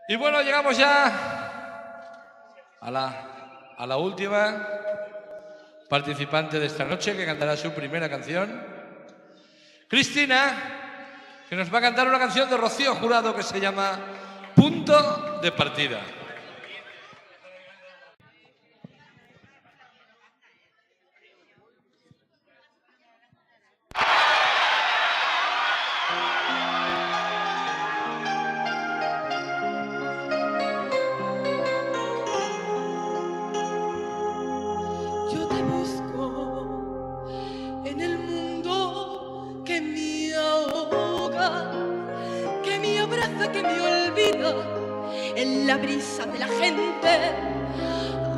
Y bueno, llegamos ya a la última participante de esta noche, que cantará su primera canción. Cristina, que nos va a cantar una canción de Rocío Jurado que se llama Punto de Partida. Yo te busco en el mundo que me ahoga, que me abraza, que me olvida, en la brisa de la gente,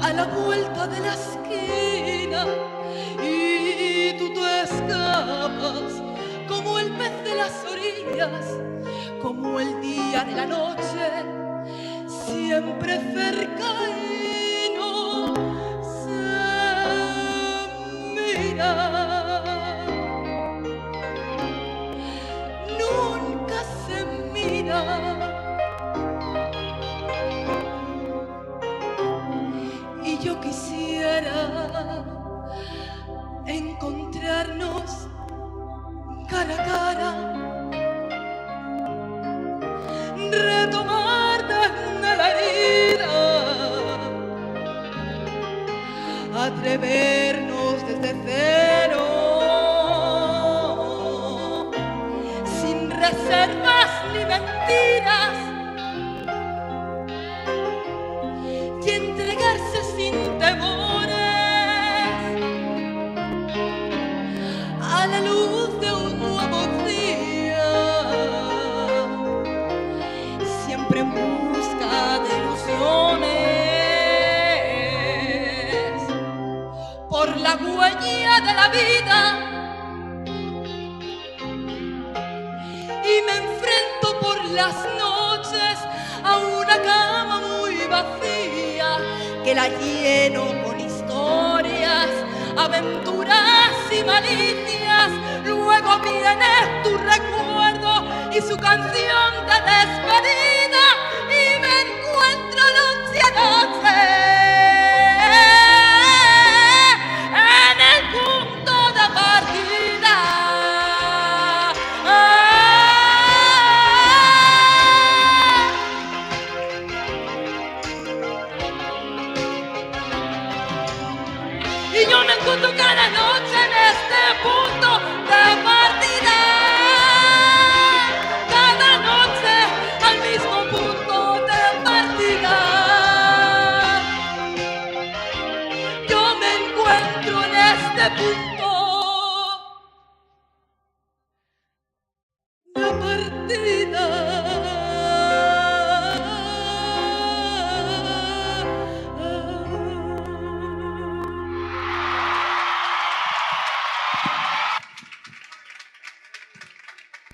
a la vuelta de la esquina. Y tú te escapas como el pez de las orillas, como el día de la noche, siempre cerca y no nunca se mira. Y yo quisiera encontrarnos cara a cara, retomar desde la herida, atrevernos desde cero, sin reservas ni mentiras, y entregarse sin temores a la luz de un nuevo día, siempre en busca de ilusiones, por la huella de la vida. Y me enfrento por las noches a una cama muy vacía, que la lleno con historias, aventuras y malicias. Luego viene tu recuerdo y su canción de despedida, y me encuentro noche a noche en el punto de partida. Y yo me encuentro cada noche en este punto de partida, cada noche al mismo punto de partida. Yo me encuentro en este punto de partida.